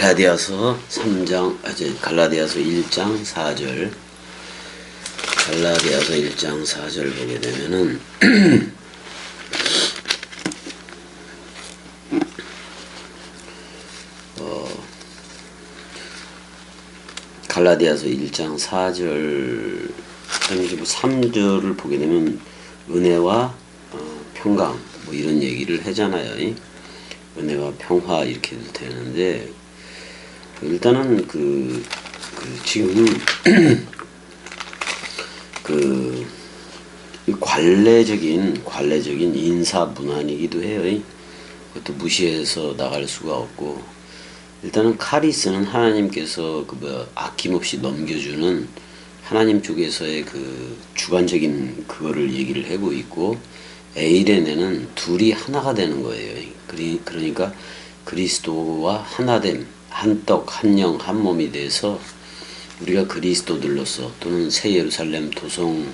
갈라디아서 3장, 갈라디아서 1장 4절. 갈라디아서 1장 4절 보게 되면은, 갈라디아서 1장 4절, 3절을 보게 되면, 은혜와 평강, 뭐 이런 얘기를 하잖아요. 은혜와 평화 이렇게도 되는데, 일단은 지금 관례적인 인사 문안이기도 해요. 그것도 무시해서 나갈 수가 없고, 일단은 카리스는 하나님께서 아낌없이 넘겨주는 하나님 쪽에서의 주관적인 그거를 얘기를 하고 있고, 에이레네는 둘이 하나가 되는 거예요. 그러니까 그리스도와 하나됨, 한떡, 한영, 한몸이 돼서 우리가 그리스도들로서 또는 새 예루살렘 도성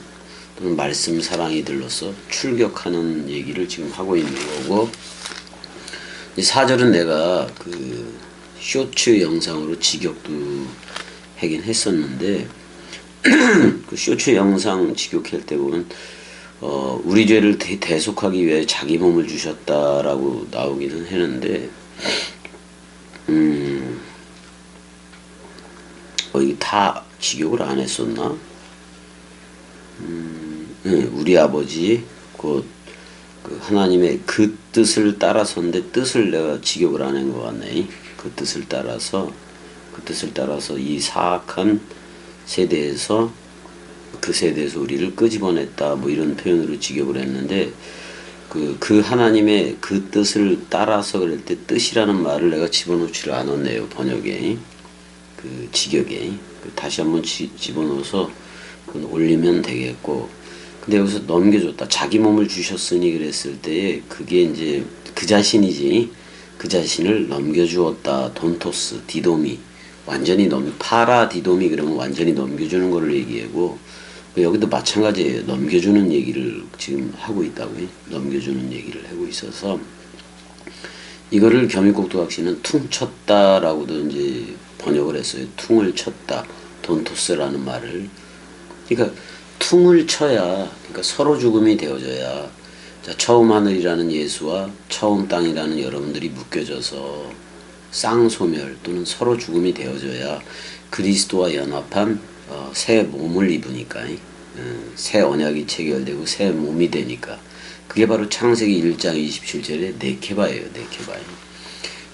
또는 말씀 사랑이들로서 출격하는 얘기를 지금 하고 있는 거고, 이 4절은 내가 쇼츠 영상으로 직역도 하긴 했었는데, 그 쇼츠 영상 직역할 때 보면 우리 죄를 대속하기 위해 자기 몸을 주셨다라고 나오기는 했는데, 이게 다 직역을 안 했었나? 우리 아버지, 하나님의 그 뜻을 따라서인데, 뜻을 내가 직역을 안 한 것 같네. 그 뜻을 따라서 이 사악한 세대에서, 그 세대에서 우리를 끄집어냈다, 뭐 이런 표현으로 직역을 했는데, 그 하나님의 그 뜻을 따라서 그럴 때 뜻이라는 말을 내가 집어넣지를 않았네요, 번역에. 직역에. 다시 한번 집어넣어서 올리면 되겠고, 근데 여기서 넘겨줬다. 자기 몸을 주셨으니 그랬을 때에 그게 이제 그 자신이지, 그 자신을 넘겨주었다. 돈토스, 디도미. 완전히 파라 디도미 그러면 완전히 넘겨주는 거를 얘기하고, 여기도 마찬가지예요. 넘겨주는 얘기를 지금 하고 있다고요. 넘겨주는 얘기를 하고 있어서, 이거를 겸익곡도학시는 퉁쳤다라고도 이제 번역을 했어요. 퉁을 쳤다. 돈토스라는 말을. 그러니까 퉁을 쳐야, 그러니까 서로 죽음이 되어져야, 처음 하늘이라는 예수와 처음 땅이라는 여러분들이 묶여져서 쌍소멸 또는 서로 죽음이 되어져야 그리스도와 연합한 새 몸을 입으니까, 새 언약이 체결되고 새 몸이 되니까, 그게 바로 창세기 1장 27절의 네케바예요. 네케바.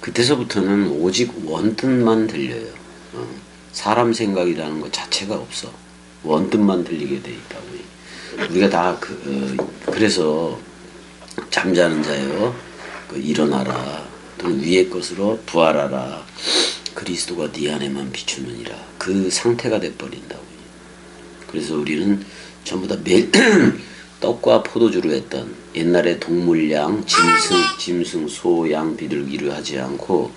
그때서부터는 오직 원뜻만 들려요. 사람 생각이라는 것 자체가 없어. 원뜻만 들리게 돼 있다고. 우리가 다 그래서 잠자는 자여 일어나라, 또는 위의 것으로 부활하라, 그리스도가 네 안에만 비추느니라, 그 상태가 돼버린다고. 그래서 우리는 전부 다 매일 떡과 포도주로 했던, 옛날에 동물양, 짐승, 소, 양, 비둘기를 하지 않고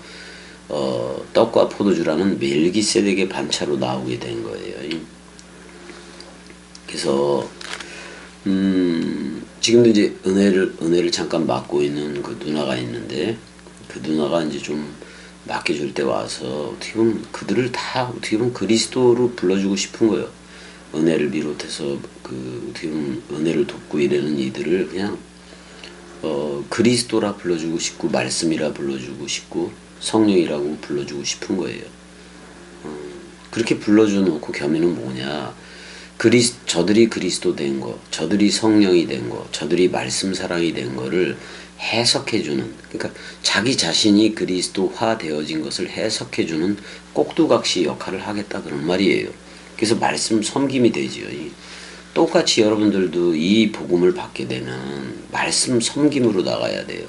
떡과 포도주라는 멜기세덱의 반차로 나오게 된 거예요. 그래서 지금도 이제 은혜를 잠깐 맡고 있는 그 누나가 있는데, 그 누나가 이제 좀 맡겨줄 때 와서 어떻게 보면 그들을 다 어떻게 보면 그리스도로 불러주고 싶은 거예요. 은혜를 비롯해서 어떻게 보면 은혜를 돕고 이러는 이들을 그냥 그리스도라 불러주고 싶고, 말씀이라 불러주고 싶고, 성령이라고 불러주고 싶은 거예요. 그렇게 불러줘 놓고 겸이는 뭐냐? 저들이 그리스도 된 거, 저들이 성령이 된 거, 저들이 말씀 사랑이 된 거를 해석해주는, 그러니까 자기 자신이 그리스도화 되어진 것을 해석해주는 꼭두각시 역할을 하겠다, 그런 말이에요. 그래서 말씀 섬김이 되지요. 똑같이 여러분들도 이 복음을 받게 되면 말씀 섬김으로 나가야 돼요.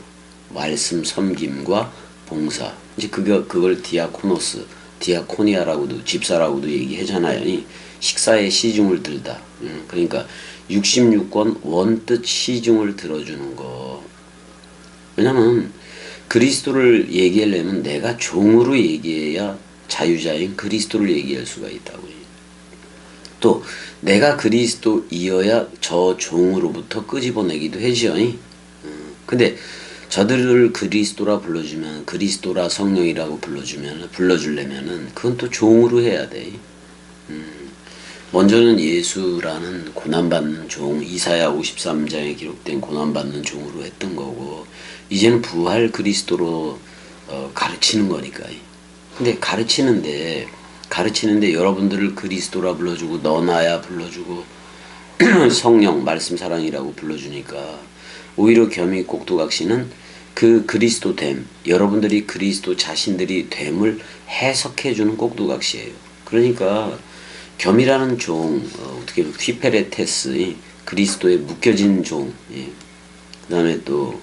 말씀 섬김과 봉사. 이제 그걸 디아코노스, 디아코니아라고도, 집사라고도 얘기하잖아요. 식사의 시중을 들다. 그러니까 66권 원뜻 시중을 들어주는 거. 왜냐면 그리스도를 얘기하려면 내가 종으로 얘기해야 자유자인 그리스도를 얘기할 수가 있다고요. 또 내가 그리스도이어야 저 종으로부터 끄집어내기도 하죠. 근데 저들을 그리스도라 불러주면, 그리스도라 성령이라고 불러주려면은 그건 또 종으로 해야 돼. 먼저는 예수라는 고난받는 종, 이사야 53장에 기록된 고난받는 종으로 했던 거고, 이제는 부활 그리스도로 가르치는 거니까. 근데 가르치는데 여러분들을 그리스도라 불러주고 너나야 불러주고 성령 말씀 사랑이라고 불러주니까 오히려 겸이 꼭두각시는 그 그리스도됨, 여러분들이 그리스도 자신들이 됨을 해석해주는 꼭두각시예요. 그러니까 겸이라는 종, 어떻게 보면 휘페레테스, 그리스도에 묶여진 종, 예. 그 다음에 또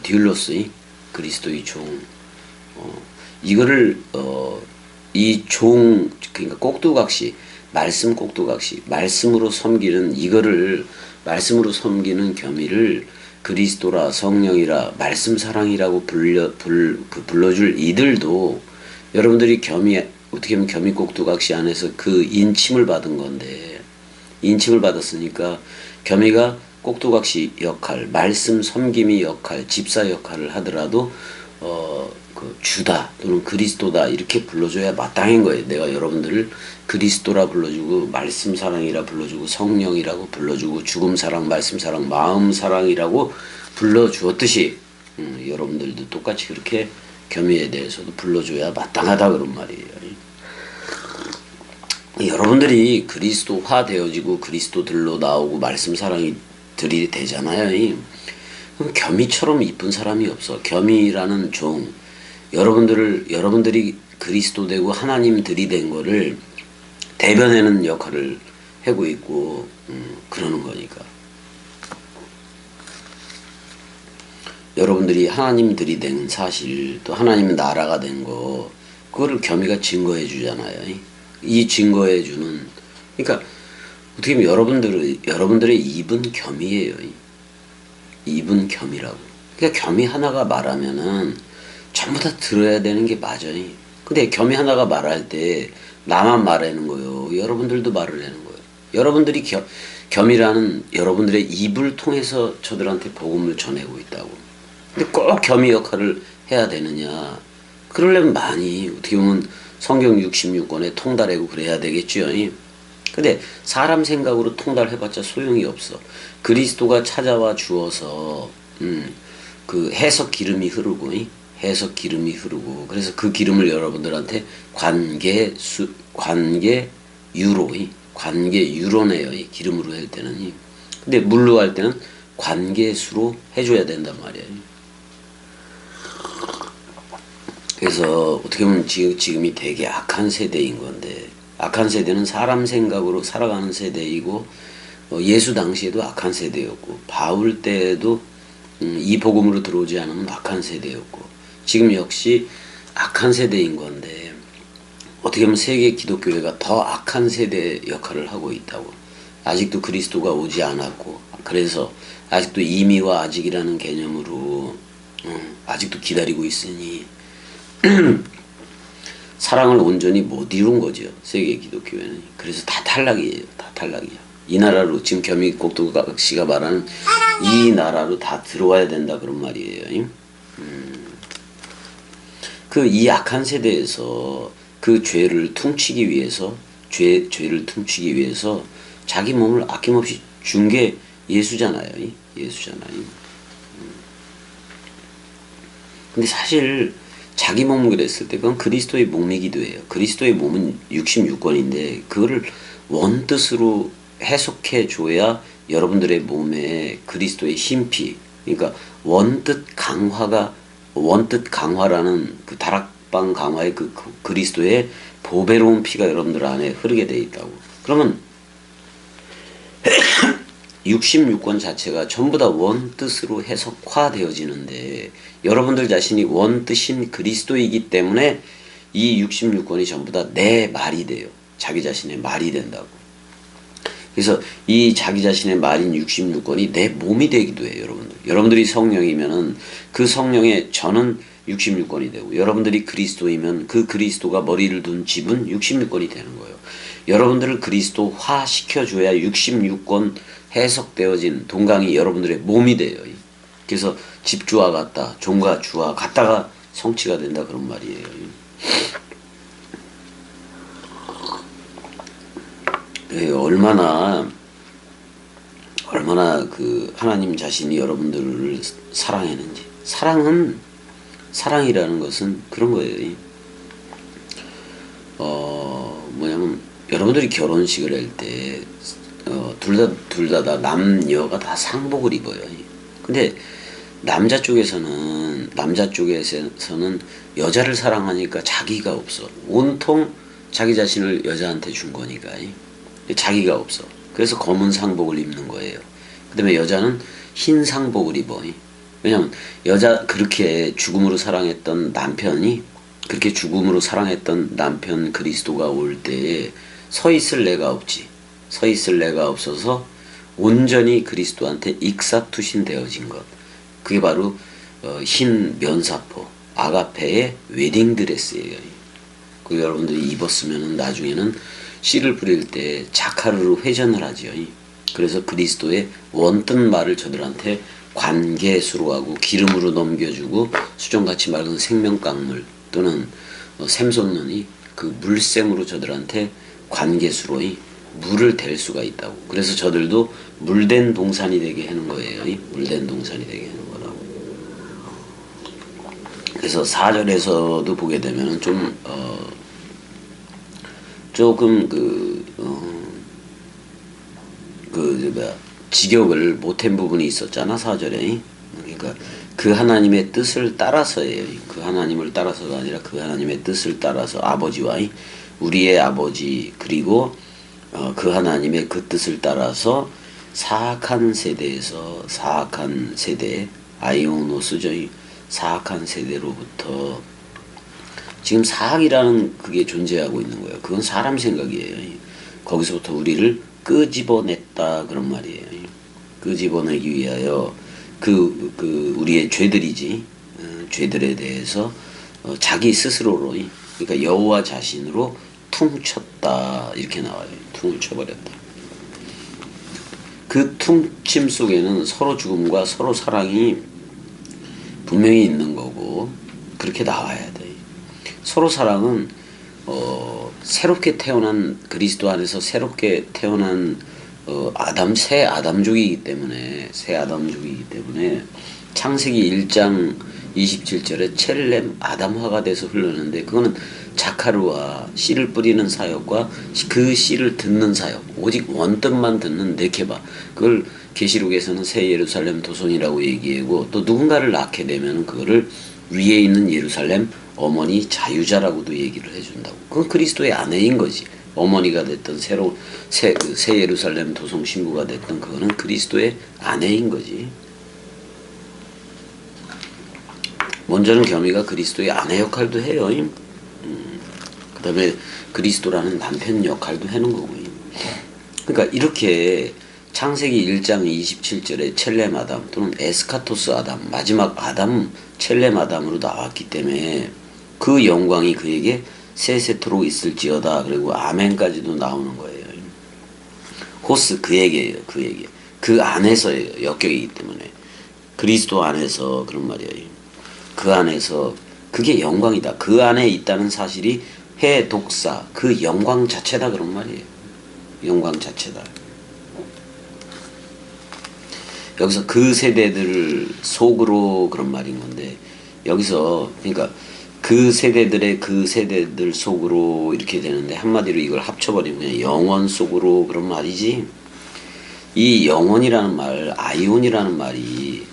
듀로스, 그리스도의 종, 이거를 이 종, 그러니까 꼭두각시, 말씀 꼭두각시, 말씀으로 섬기는 이거를 말씀으로 섬기는 겸이를 그리스도라 성령이라 말씀 사랑이라고 불러줄 이들도 여러분들이 겸이 어떻게 보면 겸이 꼭두각시 안에서 그 인침을 받은 건데, 인침을 받았으니까 겸이가 꼭두각시 역할, 말씀 섬김이 역할, 집사 역할을 하더라도 그 주다 또는 그리스도다 이렇게 불러줘야 마땅한 거예요. 내가 여러분들을 그리스도라 불러주고 말씀 사랑이라 불러주고 성령이라고 불러주고 죽음 사랑, 말씀 사랑, 마음 사랑이라고 불러주었듯이 여러분들도 똑같이 그렇게 겸이에 대해서도 불러줘야 마땅하다 그런 말이에요. 여러분들이 그리스도화 되어지고 그리스도들로 나오고 말씀 사랑이 들이 되잖아요. 그럼 겸이처럼 이쁜 사람이 없어. 겸이라는 종, 여러분들이 그리스도 되고 하나님 들이된 거를 대변하는 역할을 하고 있고 그러는 거니까. 여러분들이 하나님 들이된 사실, 또 하나님 나라가 된 거, 그거를 겸이가 증거해 주잖아요. 이 증거해 주는, 그러니까 어떻게 보면 여러분들의 입은 겸이에요. 입은 겸이라고. 그러니까 겸이 하나가 말하면은 전부 다 들어야 되는 게 맞아요. 근데 겸이 하나가 말할 때 나만 말하는 거예요. 여러분들도 말을 하는 거예요. 여러분들이 겸이라는 여러분들의 입을 통해서 저들한테 복음을 전하고 있다고. 근데 꼭 겸이 역할을 해야 되느냐? 그러려면 많이 어떻게 보면 성경 66권에 통달하고 그래야 되겠죠. 근데 사람 생각으로 통달해봤자 소용이 없어. 그리스도가 찾아와 주어서 그 해석 기름이 흐르고 그래서 그 기름을 여러분들한테 관계유로네요. 기름으로 할 때는. 근데 물로 할 때는 관계수로 해줘야 된단 말이에요. 그래서 어떻게 보면 지금이 되게 악한 세대인 건데, 악한 세대는 사람 생각으로 살아가는 세대이고, 예수 당시에도 악한 세대였고, 바울 때에도 이 복음으로 들어오지 않으면 악한 세대였고, 지금 역시 악한 세대인 건데, 어떻게 보면 세계 기독교회가 더 악한 세대 역할을 하고 있다고. 아직도 그리스도가 오지 않았고, 그래서 아직도 이미와 아직이라는 개념으로 아직도 기다리고 있으니 사랑을 온전히 못 이룬 거죠. 세계 기독교회는. 그래서 다 탈락이에요. 다 탈락이야. 이 나라로 지금 겸이 꼭두각시가 말하는 이 나라로 다 들어와야 된다 그런 말이에요. 그 이 악한 세대에서 그 죄를 퉁치기 위해서 죄를 퉁치기 위해서 자기 몸을 아낌없이 준 게 예수잖아요. 근데 사실 자기 몸 그랬을 때 그건 그리스도의 몸이기도 해요. 그리스도의 몸은 66권인데 그거를 원뜻으로 해석해 줘야 여러분들의 몸에 그리스도의 힘피, 그러니까 원뜻 강화라는 그 다락방 강화의 그 그리스도의 보배로운 피가 여러분들 안에 흐르게 돼 있다고. 그러면 66권 자체가 전부 다 원뜻으로 해석화되어지는데 여러분들 자신이 원뜻인 그리스도이기 때문에 이 66권이 전부 다 내 말이 돼요. 자기 자신의 말이 된다고. 그래서 이 자기 자신의 말인 66권이 내 몸이 되기도 해요. 여러분들이 성령이면은 그 성령의 저는 66권이 되고, 여러분들이 그리스도이면 그 그리스도가 머리를 둔 집은 66권이 되는 거예요. 여러분들을 그리스도화 시켜줘야 66권 해석되어진 동강이 여러분들의 몸이 돼요. 그래서 집주와 같다, 종과 주와 같다가 성취가 된다 그런 말이에요. 얼마나 그 하나님 자신이 여러분들을 사랑했는지. 사랑이라는 것은 그런 거예요. 뭐냐면 여러분들이 결혼식을 할 때 둘 다 남녀가 다 상복을 입어요. 근데 남자 쪽에서는 여자를 사랑하니까 자기가 없어. 온통 자기 자신을 여자한테 준 거니까 자기가 없어. 그래서 검은 상복을 입는 거예요. 그 다음에 여자는 흰 상복을 입어. 왜냐면 그렇게 죽음으로 사랑했던 남편 그리스도가 올 때에 서 있을 내가 없어서 온전히 그리스도한테 익사투신 되어진 것. 그게 바로 흰 면사포, 아가페의 웨딩드레스예요. 그 여러분들이 입었으면 나중에는 씨를 뿌릴 때 자카르로 회전을 하지요. 그래서 그리스도의 원뜻 말을 저들한테 관계수로 하고 기름으로 넘겨주고 수정같이 맑은 생명강물 또는 샘솟는 그 물샘으로 저들한테 관계수로 물을 댈 수가 있다고. 그래서 저들도 물된 동산이 되게 하는 거예요. 물된 동산이 되게 하는 거라고. 그래서 4절에서도 보게 되면은 조금 직역을 못한 부분이 있었잖아, 4절에. 그러니까 그 하나님의 뜻을 따라서예요. 그 하나님을 따라서가 아니라 그 하나님의 뜻을 따라서 아버지와 우리의 아버지 그리고 그 하나님의 그 뜻을 따라서 사악한 세대 아이오노스죠. 사악한 세대로부터 지금 사악이라는 그게 존재하고 있는 거예요. 그건 사람 생각이에요. 거기서부터 우리를 끄집어냈다 그런 말이에요. 끄집어내기 위하여 우리의 죄들이지, 죄들에 대해서 자기 스스로로, 그러니까 여호와 자신으로 퉁쳤다 이렇게 나와요. 퉁을 쳐버렸다. 그 퉁침 속에는 서로 죽음과 서로 사랑이 분명히 있는 거고 그렇게 나와야 돼. 서로 사랑은 새롭게 태어난 그리스도 안에서 새롭게 태어난 새 아담족이기 때문에 창세기 1장 27절에 첼렘 아담화가 돼서 흘렀는데 그거는 자카르와 씨를 뿌리는 사역과 그 씨를 듣는 사역, 오직 원뜻만 듣는 네케바, 그걸 계시록에서는 새 예루살렘 도성이라고 얘기하고, 또 누군가를 낳게 되면 그거를 위에 있는 예루살렘 어머니 자유자라고도 얘기를 해준다고. 그건 그리스도의 아내인 거지. 어머니가 됐던 새 예루살렘 도성 신부가 됐던 그거는 그리스도의 아내인 거지. 먼저는 겸이가 그리스도의 아내 역할도 해요. 그 다음에 그리스도라는 남편 역할도 하는 거고. 그러니까 이렇게 창세기 1장 27절에 첼렘 아담 또는 에스카토스 아담, 마지막 아담 첼렘 아담으로 나왔기 때문에 그 영광이 그에게 세세토록 있을지어다. 그리고 아멘까지도 나오는 거예요. 호스 그에게예요. 그 안에서의 역격이기 때문에 그리스도 안에서 그런 말이에요. 그 안에서 그게 영광이다. 그 안에 있다는 사실이 해독사 그 영광 자체다 그런 말이에요. 영광 자체다. 여기서 그 세대들 속으로 그런 말인 건데, 여기서 그러니까 그 세대들 속으로 이렇게 되는데, 한마디로 이걸 합쳐버리면 영원 속으로 그런 말이지. 이 영원이라는 말, 아이온이라는 말이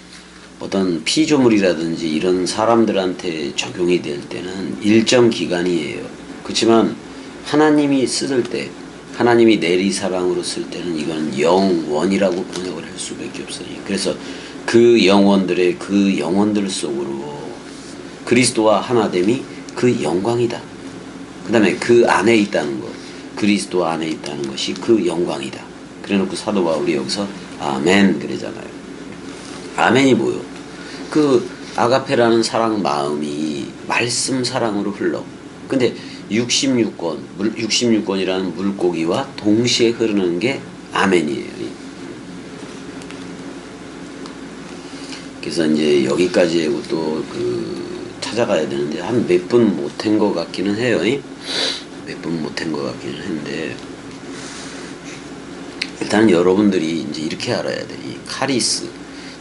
어떤 피조물이라든지 이런 사람들한테 적용이 될 때는 일정 기간이에요. 그렇지만 하나님이 쓸 때, 하나님이 내리사랑으로 쓸 때는 이건 영원이라고 번역을 할 수밖에 없어요. 그래서 그 영혼들 속으로 그리스도와 하나됨이 그 영광이다. 그 다음에 그 안에 있다는 것, 그리스도 안에 있다는 것이 그 영광이다. 그래놓고 사도 바울이 여기서 아멘 그러잖아요. 아멘이 뭐요? 그 아가페라는 사랑 마음이 말씀 사랑으로 흘러. 근데 66권이라는 물고기와 동시에 흐르는 게 아멘이에요. 그래서 이제 여기까지 하고 또 찾아가야 되는데 한 몇 분 못한 것 같기는 해요. 몇 분 못한 것 같기는 한데 일단 여러분들이 이제 이렇게 알아야 돼. 이 카리스.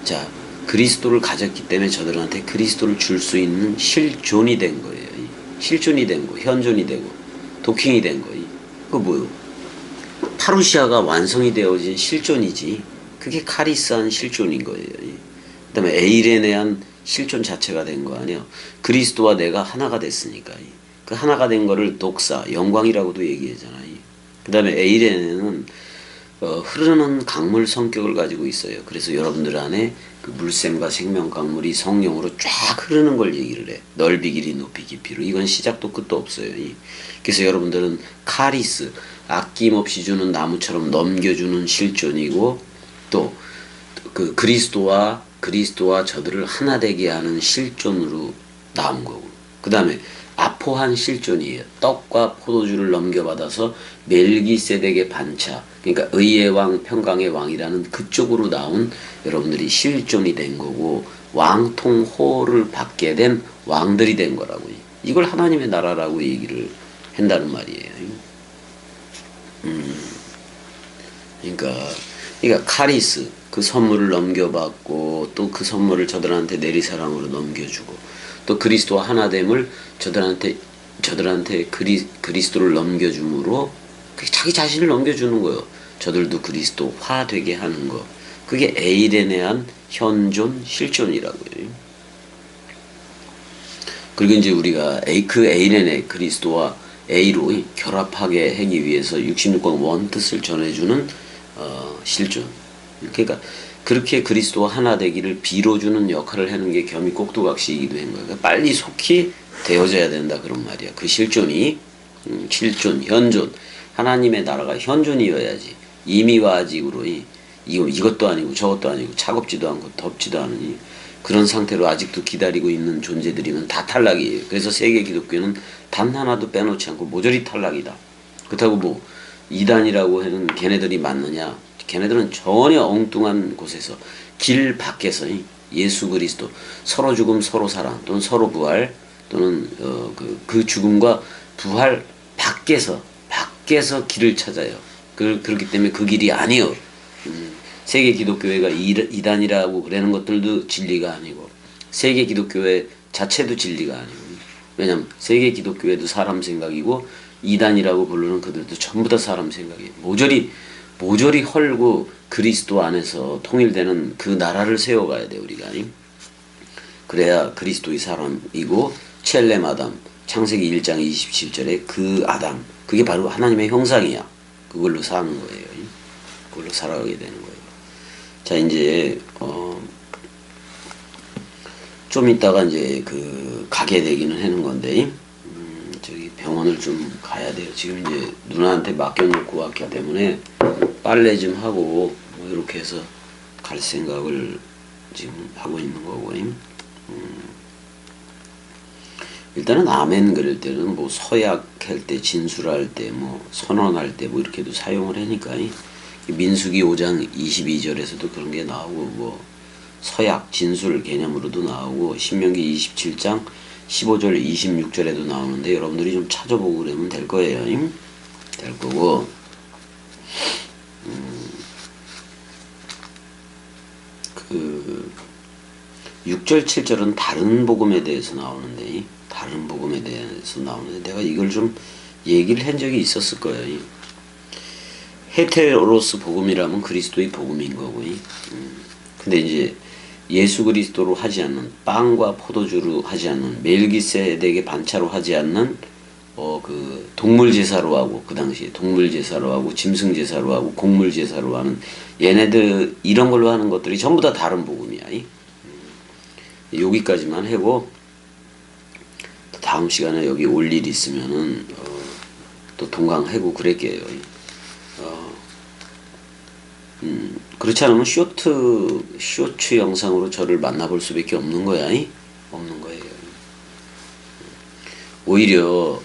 자, 그리스도를 가졌기 때문에 저들한테 그리스도를 줄 수 있는 실존이 된 거예요. 실존이 된 거, 현존이 되고 도킹이 된 거. 그거 뭐요? 파루시아가 완성이 되어진 실존이지. 그게 카리스한 실존인 거예요. 그 다음에 에이레네한 실존 자체가 된 거 아니에요. 그리스도와 내가 하나가 됐으니까. 그 하나가 된 거를 독사, 영광이라고도 얘기하잖아요. 그 다음에 에이레네는 흐르는 강물 성격을 가지고 있어요. 그래서 여러분들 안에 그 물샘과 생명 강물이 성령으로 쫙 흐르는 걸 얘기를 해. 넓이 길이 높이 깊이로. 이건 시작도 끝도 없어요. 그래서 여러분들은 카리스, 아낌없이 주는 나무처럼 넘겨주는 실존이고 또 그 그리스도와 저들을 하나 되게 하는 실존으로 나온 거고. 그 다음에 아포한 실존이에요. 떡과 포도주를 넘겨받아서 멜기세덱의 반차, 그러니까 의의 왕, 평강의 왕이라는 그쪽으로 나온 여러분들이 실존이 된 거고 왕통호를 받게 된 왕들이 된 거라고요. 이걸 하나님의 나라라고 얘기를 한다는 말이에요. 그러니까 카리스, 그 선물을 넘겨받고 또 그 선물을 저들한테 내리사랑으로 넘겨주고 또 그리스도와 하나됨을 저들한테 그리스도를 넘겨줌으로 자기 자신을 넘겨주는 거예요. 저들도 그리스도화 되게 하는 거. 그게 에이레네한 현존 실존이라고요. 그리고 이제 우리가 그 에이레네 그리스도와 A로 결합하게 하기 위해서 66권 원뜻을 전해주는 실존. 그러니까 그렇게 그리스도와 하나 되기를 빌어주는 역할을 하는 게 겸이 꼭두각시이기도 한 거예요. 그러니까 빨리 속히 되어져야 된다 그런 말이야. 그 실존이 실존, 현존, 하나님의 나라가 현존이어야지. 이미와직으로 이것도 아니고 저것도 아니고 차갑지도 않고 덥지도 않으니 그런 상태로 아직도 기다리고 있는 존재들이면 다 탈락이에요. 그래서 세계 기독교는 단 하나도 빼놓지 않고 모조리 탈락이다. 그렇다고 뭐 이단이라고 하는 걔네들이 맞느냐? 걔네들은 전혀 엉뚱한 곳에서 길 밖에서 예수 그리스도 서로 죽음 서로 살아 또는 서로 부활 또는 그 죽음과 부활 밖에서 길을 찾아요. 그렇기 때문에 그 길이 아니요. 세계 기독교회가 이단이라고 그러는 것들도 진리가 아니고 세계 기독교회 자체도 진리가 아니고 왜냐면 세계 기독교회도 사람 생각이고 이단이라고 부르는 그들도 전부 다 사람 생각이에요. 모조리 헐고 그리스도 안에서 통일되는 그 나라를 세워가야 돼 우리가. 그래야 그리스도의 사람이고 첼렘 아담 창세기 1장 27절에 그 아담 그게 바로 하나님의 형상이야. 그걸로 사는 거예요. 그걸로 살아가게 되는 거예요. 자 이제 좀 이따가 이제 가게 되기는 하는 건데 저기 병원을 좀 가야 돼요. 지금 이제 누나한테 맡겨놓고 왔기 때문에 빨래 좀 하고 뭐 이렇게 해서 갈 생각을 지금 하고 있는 거고. 일단은 아멘 그럴 때는 뭐 서약할 때 진술할 때 뭐 선언할 때 뭐 이렇게도 사용을 하니까 민수기 5장 22절에서도 그런 게 나오고 뭐 서약 진술 개념으로도 나오고 신명기 27장 15절 26절에도 나오는데 여러분들이 좀 찾아보고 그러면 될 거예요. 될 거고 그 6절 7절은 다른 복음에 대해서 나오는데 내가 이걸 좀 얘기를 한 적이 있었을 거예요. 헤테로스 복음이라면 그리스도의 복음인 거고 근데 이제 예수 그리스도로 하지 않는 빵과 포도주로 하지 않는 멜기세덱의 반차로 하지 않는 그 동물 제사로 하고 그 당시에 동물 제사로 하고 짐승 제사로 하고 곡물 제사로 하는 얘네들 이런 걸로 하는 것들이 전부 다 다른 복음이야. 여기까지만 하고 다음 시간에 여기 올 일 있으면은 또 동강하고 그럴게요. 그렇지 않으면 쇼츠 영상으로 저를 만나볼 수밖에 없는 거야. 없는 거예요. 오히려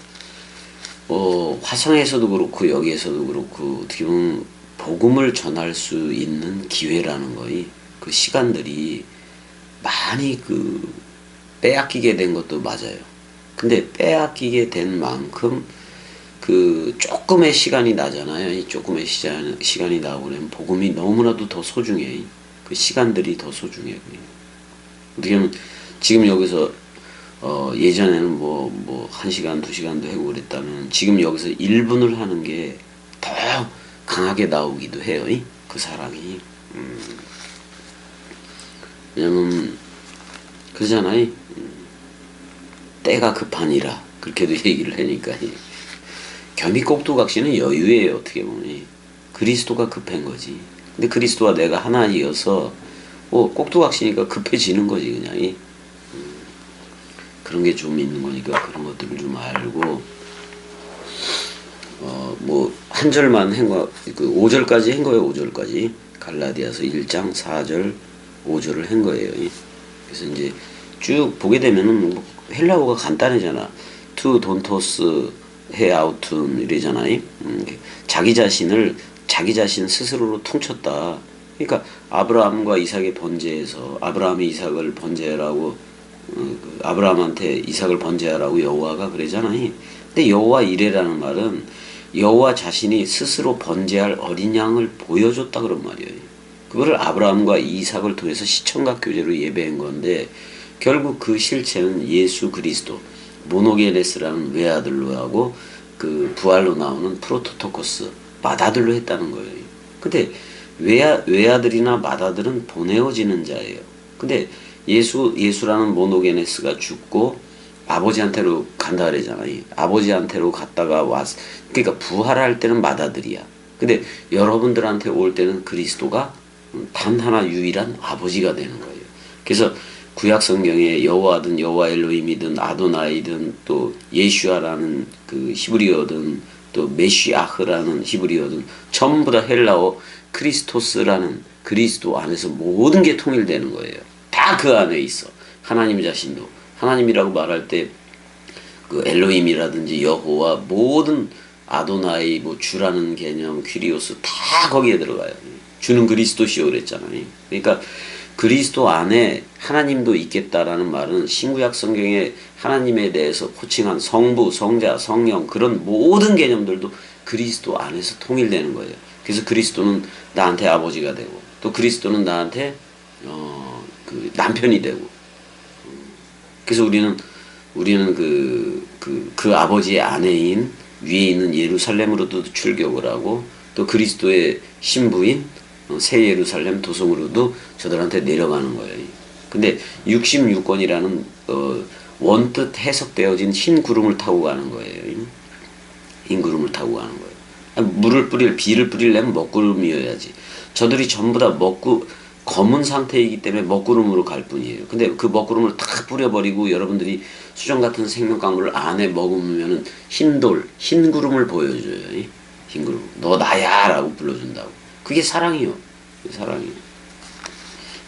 화성에서도 그렇고 여기에서도 그렇고 어떻게 보면 복음을 전할 수 있는 기회라는 거이 그 시간들이 많이 빼앗기게 된 것도 맞아요. 근데 빼앗기게 된 만큼 조금의 시간이 나잖아요. 이 조금의 시간이 나고 그러면 복음이 너무나도 더 소중해. 그 시간들이 더 소중해. 어떻게 하면 지금 여기서 예전에는 뭐 1시간, 2시간도 하고 그랬다면 지금 여기서 1분을 하는 게 더 강하게 나오기도 해요. 그 사랑이. 왜냐면 그러잖아요. 때가 급하니라 그렇게도 얘기를 하니까 겸이 꼭두각시는 여유예요. 어떻게 보면 그리스도가 급한 거지. 근데 그리스도와 내가 하나이어서 꼭두각시니까 급해지는 거지 그냥. 그런 게 좀 있는 거니까 그런 것들을 좀 알고 뭐 한 절만 한 거, 5절까지 한 거예요. 5절까지 갈라디아서 1장 4절 5절을 한 거예요. 그래서 이제 쭉 보게 되면은 헬라어가 간단하잖아. 투 돈토스 헤아우툰 이러잖아요. 자기 자신 스스로로 퉁쳤다. 그러니까 아브라함과 이삭의 번제에서 아브라함이 이삭을 번제하라고 아브라함한테 이삭을 번제하라고 여호와가 그러잖아요. 근데 여호와 이레라는 말은 여호와 자신이 스스로 번제할 어린 양을 보여줬다 그런 말이에요. 그거를 아브라함과 이삭을 통해서 시청각 교제로 예배한 건데 결국 그 실체는 예수 그리스도 모노게네스라는 외아들로 하고 부활로 나오는 프로토토코스 맏아들로 했다는 거예요. 근데 외아들이나 맏아들은 보내어지는 자예요. 근데 예수라는 모노게네스가 죽고 아버지한테로 간다 그러잖아요. 아버지한테로 갔다가 그러니까 부활할 때는 맏아들이야. 근데 여러분들한테 올 때는 그리스도가 단 하나 유일한 아버지가 되는 거예요. 그래서 구약 성경에 여호와든 여호와 엘로힘이든 아도나이든 또 예슈아라는 히브리어든 또 메시아흐라는 히브리어든 전부 다 헬라어 크리스토스라는 그리스도 안에서 모든 게 통일되는 거예요. 다 그 안에 있어. 하나님 자신도 하나님이라고 말할 때 엘로힘이라든지 여호와 모든 아도나이 뭐 주라는 개념 퀴리오스 다 거기에 들어가요. 주는 그리스도시오 그랬잖아요. 그러니까 그리스도 안에 하나님도 있겠다라는 말은 신구약 성경에 하나님에 대해서 호칭한 성부, 성자, 성령 그런 모든 개념들도 그리스도 안에서 통일되는 거예요. 그래서 그리스도는 나한테 아버지가 되고 또 그리스도는 나한테 남편이 되고 그래서 우리는 그 아버지의 아내인 위에 있는 예루살렘으로도 출교를 하고 또 그리스도의 신부인 새 예루살렘 도성으로도 저들한테 내려가는 거예요. 근데 66권이라는 원뜻 해석되어진 흰 구름을 타고 가는 거예요. 흰 구름을 타고 가는 거예요. 비를 뿌리려면 먹구름이어야지. 저들이 전부 다 검은 상태이기 때문에 먹구름으로 갈 뿐이에요. 근데 그 먹구름을 다 뿌려버리고 여러분들이 수정 같은 생명강물을 안에 머금으면은 흰 구름을 보여줘요. 흰 구름. 너 나야! 라고 불러준다고. 그게 사랑이요. 사랑이요.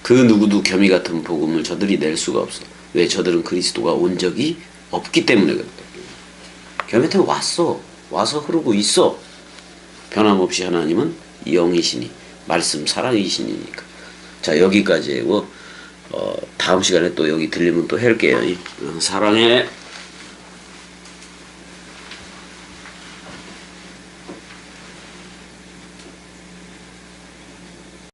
그 누구도 겸이 같은 복음을 저들이 낼 수가 없어. 왜? 저들은 그리스도가 온 적이 없기 때문에 그렇다. 겸한테 왔어. 와서 흐르고 있어. 변함없이 하나님은 영이시니 말씀 사랑이시니까. 자, 여기까지 하고 다음 시간에 또 여기 들리면 또 할게요. 사랑해.